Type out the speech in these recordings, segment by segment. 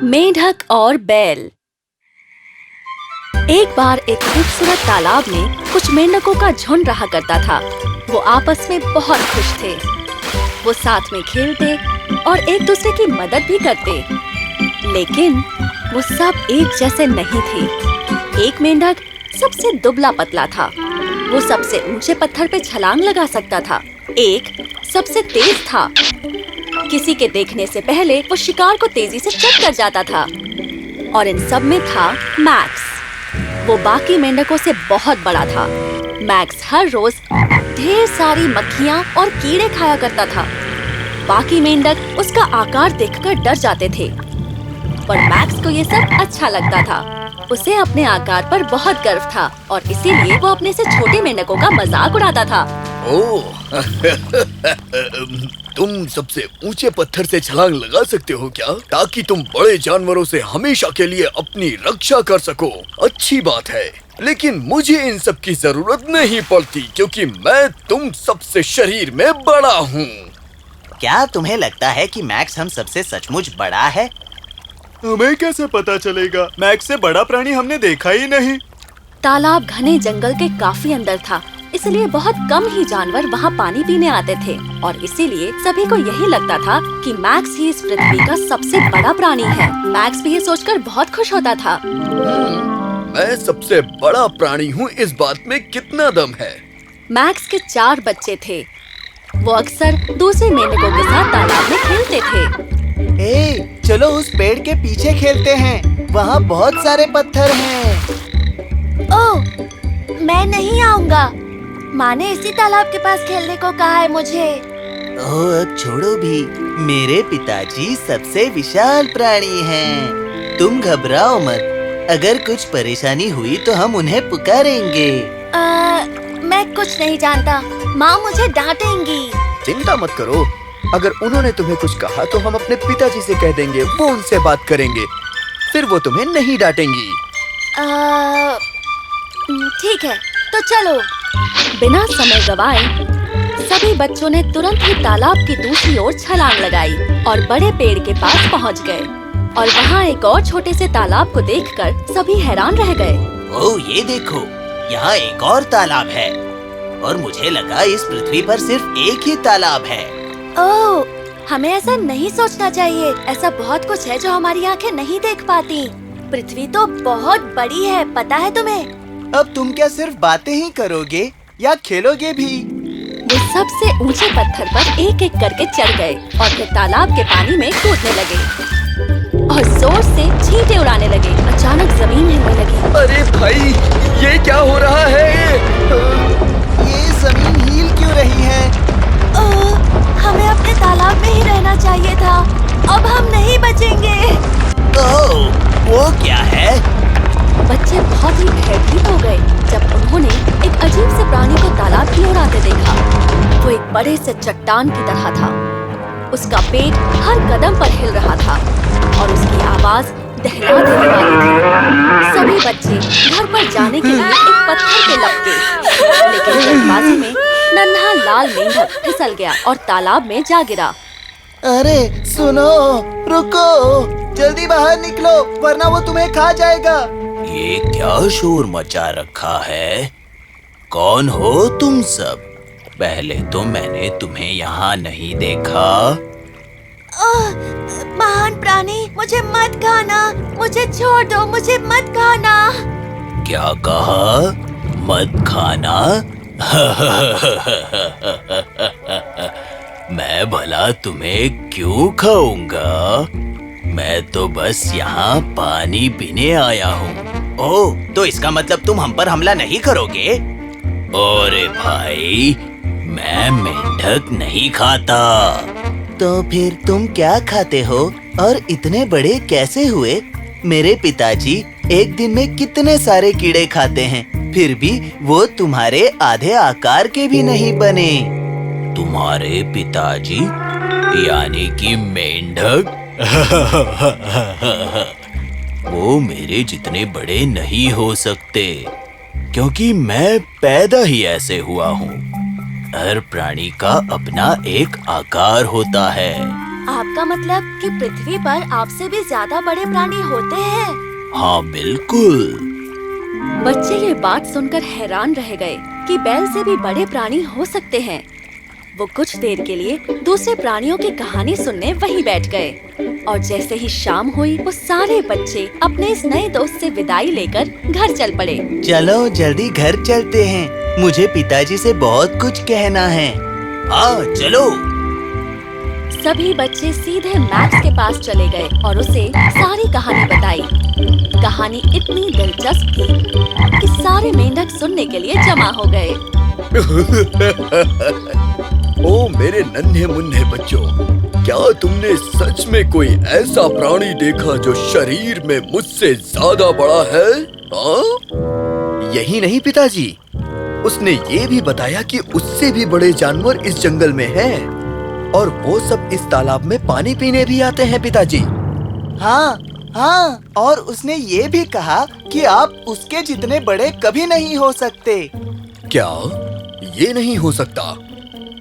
मेंढक और बैल। एक बार एक खूबसूरत तालाब में कुछ मेंढकों का झुंड रहा करता था। वो आपस में बहुत खुश थे। वो साथ में खेलते और एक दूसरे की मदद भी करते। लेकिन वो सब एक जैसे नहीं थे। एक मेंढक सबसे दुबला पतला था। वो सबसे ऊंचे पत्थर पे छलांग लगा सकता था। एक सबसे तेज था। किसी के देखने से पहले वो शिकार को तेजी से चट कर जाता था। और इन सब में था मैक्स। वो बाकी मेंढकों से बहुत बड़ा था। मैक्स हर रोज ढेर सारी मक्खियाँ और कीड़े खाया करता था। बाकी मेंढक उसका आकार देखकर डर जाते थे, पर मैक्स को ये सब अच्छा लगता था। उसे अपने आकार पर बहुत गर्व था और इसीलिए वो अपने से छोटे मेंढकों का मजाक उड़ाता था। ओह, तुम सबसे ऊंचे पत्थर से छलांग लगा सकते हो क्या, ताकि तुम बड़े जानवरों से हमेशा के लिए अपनी रक्षा कर सको। अच्छी बात है, लेकिन मुझे इन सब की जरूरत नहीं पड़ती क्योंकि मैं तुम सबसे शरीर में बड़ा हूँ। क्या तुम्हें लगता है कि मैक्स हम सबसे सचमुच बड़ा है? हमें कैसे पता चलेगा? मैक्स से बड़ा प्राणी हमने देखा ही नहीं। तालाब घने जंगल के काफी अंदर था, इसलिए बहुत कम ही जानवर वहाँ पानी पीने आते थे और इसीलिए सभी को यही लगता था कि मैक्स ही इस पृथ्वी का सबसे बड़ा प्राणी है। मैक्स भी ये सोचकर बहुत खुश होता था। मैं सबसे बड़ा प्राणी हूँ, इस बात में कितना दम है। मैक्स के 4 बच्चे थे। वो अक्सर दूसरे मेंढकों के साथ तालाब में खेलते थे। ए, चलो उस पेड़ के पीछे खेलते हैं। वहाँ बहुत सारे पत्थर हैं। ओह, मैं नहीं आऊँगा। माँ ने इसी तालाब के पास खेलने को कहा है मुझे। ओह, अब छोड़ो भी। मेरे पिताजी सबसे विशाल प्राणी हैं। तुम घबराओ मत। अगर कुछ परेशानी हुई तो हम उन्हें पुकारेंगे। मैं कुछ नहीं जानता। माँ मुझे डांटेंगी। चिंता मत करो, अगर उन्होंने तुम्हें कुछ कहा तो हम अपने पिताजी से कह देंगे, वो उनसे बात करेंगे, फिर वो तुम्हें नहीं डांटेंगी। ठीक है, तो चलो। बिना समय गवाए सभी बच्चों ने तुरंत ही तालाब की दूसरी ओर छलांग लगाई और बड़े पेड़ के पास पहुंच गए। और वहाँ एक और छोटे से तालाब को देखकर सभी हैरान रह गए। ओह, ये देखो, यहाँ एक और तालाब है। और मुझे लगा इस पृथ्वी पर सिर्फ एक ही तालाब है। ओह, हमें ऐसा नहीं सोचना चाहिए। ऐसा बहुत कुछ है जो हमारी आंखें नहीं देख पाती। पृथ्वी तो बहुत बड़ी है, पता है तुम्हें? अब तुम क्या सिर्फ बातें ही करोगे या खेलोगे भी? वो सबसे ऊंचे पत्थर पर एक एक करके चढ़ गए और फिर तालाब के पानी में कूदने लगे और जोर से छींटे उड़ाने लगे। अचानक जमीन हिलने लगी। अरे भाई, ये क्या हो रहा है? ये जमीन हिल क्यों रही है? हमें अपने तालाब में ही रहना चाहिए था। अब हम नहीं बचेंगे। ओह, वो क्या है? बच्चे बहुत ही भयभीत हो गए जब उन्होंने एक अजीब से प्राणी को तालाब की ओर आते देखा। वो एक बड़े से चट्टान की तरह था। उसका पेट हर कदम पर हिल रहा था और उसकी आवाज दहला देने वाली थी। सभी बच्चे घर पर जाने के लिए एक पत्थर पे लपके, लेकिन जल्दबाजी में नन्हा लाल मेंढक फिसल गया और तालाब में जा गिरा। अरे सुनो, रुको, जल्दी बाहर निकलो वरना वो तुम्हें खा जाएगा। ये क्या शोर मचा रखा है? कौन हो तुम सब? पहले तो मैंने तुम्हें यहाँ नहीं देखा। महान प्राणी, मुझे मत खाना। मुझे छोड़ दो, मुझे मत खाना। क्या कहा? मत खाना? मैं भला तुम्हें क्यों खाऊंगा? मैं तो बस यहाँ पानी पीने आया हूँ। ओह, तो इसका मतलब तुम हम पर हमला नहीं करोगे? अरे भाई, मैं मेंढक नहीं खाता। तो फिर तुम क्या खाते हो और इतने बड़े कैसे हुए? मेरे पिताजी एक दिन में कितने सारे कीड़े खाते हैं, फिर भी वो तुम्हारे आधे आकार के भी नहीं बने। तुम्हारे पिताजी यानी कि मेंढक? वो मेरे जितने बड़े नहीं हो सकते क्योंकि मैं पैदा ही ऐसे हुआ हूँ। हर प्राणी का अपना एक आकार होता है। आपका मतलब कि पृथ्वी पर आपसे भी ज्यादा बड़े प्राणी होते हैं? हाँ बिल्कुल। बच्चे ये बात सुनकर हैरान रह गए कि बैल से भी बड़े प्राणी हो सकते हैं। वो कुछ देर के लिए दूसरे प्राणियों की कहानी सुनने वहीं बैठ गए और जैसे ही शाम हुई वो सारे बच्चे अपने इस नए दोस्त से विदाई लेकर घर चल पड़े। चलो जल्दी घर चलते हैं, मुझे पिताजी से बहुत कुछ कहना है। हाँ चलो। सभी बच्चे सीधे मैक्स के पास चले गए और उसे सारी कहानी बताई। कहानी इतनी दिलचस्प थी कि सारे मेंढक सुनने के लिए जमा हो गए। ओ मेरे नन्हे मुन्ने बच्चों, क्या तुमने सच में कोई ऐसा प्राणी देखा जो शरीर में मुझसे ज्यादा बड़ा है? हाँ? यही नहीं पिताजी, उसने ये भी बताया कि उससे भी बड़े जानवर इस जंगल में हैं और वो सब इस तालाब में पानी पीने भी आते हैं पिताजी। हाँ हाँ, और उसने ये भी कहा कि आप उसके जितने बड़े कभी नहीं हो सकते। क्या ये नहीं हो सकता?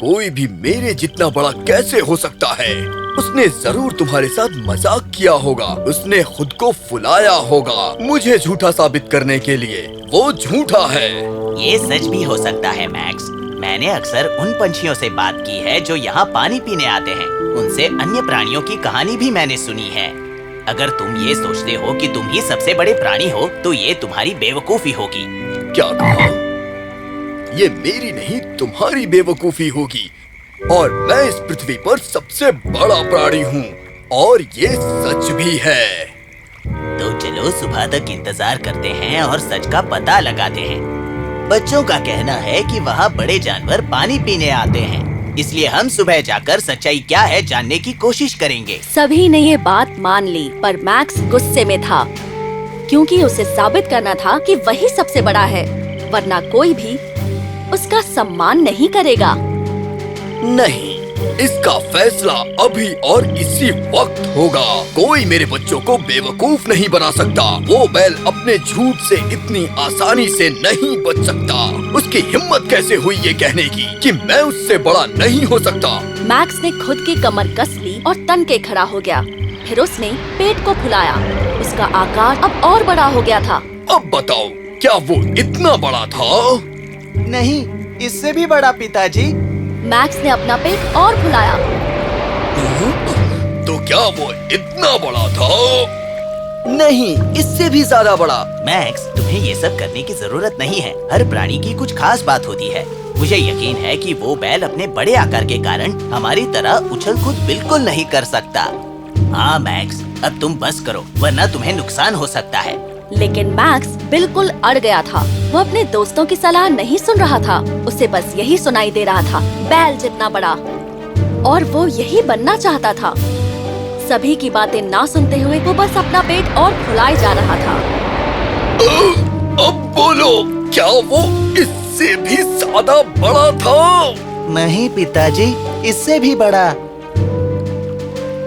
कोई भी मेरे जितना बड़ा कैसे हो सकता है? उसने जरूर तुम्हारे साथ मजाक किया होगा। उसने खुद को फुलाया होगा मुझे झूठा साबित करने के लिए। वो झूठा है। ये सच भी हो सकता है मैक्स। मैंने अक्सर उन पंछियों से बात की है जो यहाँ पानी पीने आते हैं। उनसे अन्य प्राणियों की कहानी भी मैंने सुनी है। अगर तुम ये सोचते हो कि तुम ही सबसे बड़े प्राणी हो तो ये तुम्हारी बेवकूफी होगी। क्या कहा? ये मेरी नहीं तुम्हारी बेवकूफी होगी और मैं इस पृथ्वी पर सबसे बड़ा प्राणी हूँ और ये सच भी है। तो चलो सुबह तक इंतजार करते हैं और सच का पता लगाते हैं। बच्चों का कहना है कि वहाँ बड़े जानवर पानी पीने आते हैं, इसलिए हम सुबह जाकर सच्चाई क्या है जानने की कोशिश करेंगे। सभी ने ये बात मान ली, पर मैक्स गुस्से में था क्योंकि उसे साबित करना था कि वही सबसे बड़ा है, वरना कोई भी उसका सम्मान नहीं करेगा। नहीं, इसका फैसला अभी और इसी वक्त होगा। कोई मेरे बच्चों को बेवकूफ नहीं बना सकता। वो बैल अपने झूठ से इतनी आसानी से नहीं बच सकता। उसकी हिम्मत कैसे हुई ये कहने की कि मैं उससे बड़ा नहीं हो सकता? मैक्स ने खुद की कमर कस ली और तन के खड़ा हो गया। फिर उसने पेट को फुलाया। उसका आकार अब और बड़ा हो गया था। अब बताओ, क्या वो इतना बड़ा था? नहीं, इससे भी बड़ा पिताजी। मैक्स ने अपना पेट और फुलाया। तो क्या वो इतना बड़ा था? नहीं, इससे भी ज्यादा बड़ा। मैक्स, तुम्हें ये सब करने की जरूरत नहीं है। हर प्राणी की कुछ खास बात होती है। मुझे यकीन है कि वो बैल अपने बड़े आकार के कारण हमारी तरह उछल कूद बिल्कुल नहीं कर सकता। हाँ मैक्स, अब तुम बस करो वरना तुम्हें नुकसान हो सकता है। लेकिन मैक्स बिल्कुल अड़ गया था। वो अपने दोस्तों की सलाह नहीं सुन रहा था। उसे बस यही सुनाई दे रहा था, बैल जितना बड़ा, और वो यही बनना चाहता था। सभी की बातें ना सुनते हुए वो बस अपना पेट और फुलाए जा रहा था। अब बोलो, क्या वो इससे भी ज्यादा बड़ा था? नहीं पिताजी, इससे भी बड़ा।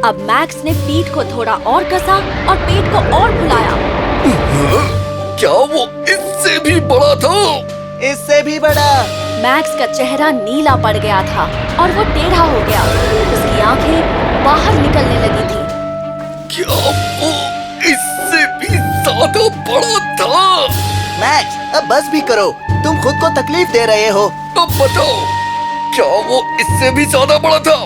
अब मैक्स ने पीठ को थोड़ा और कसा और पेट को और फुलाया। क्या वो इससे भी बड़ा था? इससे भी बड़ा। मैक्स का चेहरा नीला पड़ गया था और वो टेढ़ा हो गया। उसकी आंखें बाहर निकलने लगी थी। क्या वो इससे भी ज्यादा बड़ा था? मैक्स, अब बस भी करो, तुम खुद को तकलीफ दे रहे हो। अब बताओ, क्या वो इससे भी ज्यादा बड़ा था?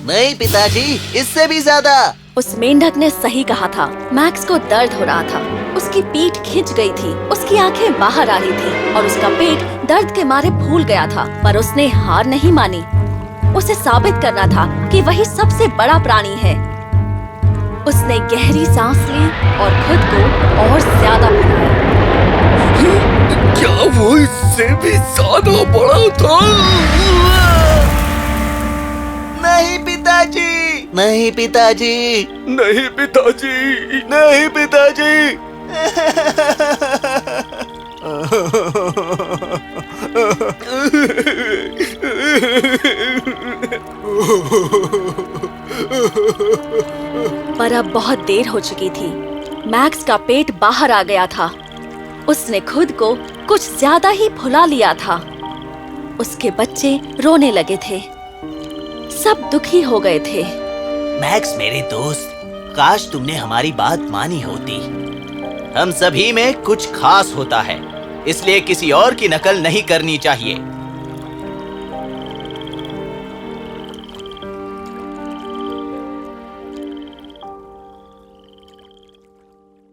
नहीं पिताजी, इससे भी ज्यादा। उस मेंढक ने सही कहा था। मैक्स को दर्द हो रहा था। उसकी पीठ खिंच गई थी, उसकी आंखें बाहर आ रही थी और उसका पेट दर्द के मारे फूल गया था। पर उसने हार नहीं मानी। उसे साबित करना था कि वही सबसे बड़ा प्राणी है। उसने गहरी सांस ली और खुद को और ज्यादा फुलाया। क्या वो इससे भी ज्यादा बड़ा था? नहीं पिताजी, नहीं पिताजी, नहीं पिताजी, नहीं पिताजी। पर अब बहुत देर हो चुकी थी। मैक्स का पेट बाहर आ गया था। उसने खुद को कुछ ज्यादा ही फुला लिया था। उसके बच्चे रोने लगे थे। सब दुखी हो गए थे। मैक्स मेरे दोस्त, काश तुमने हमारी बात मानी होती। हम सभी में कुछ खास होता है, इसलिए किसी और की नकल नहीं करनी चाहिए।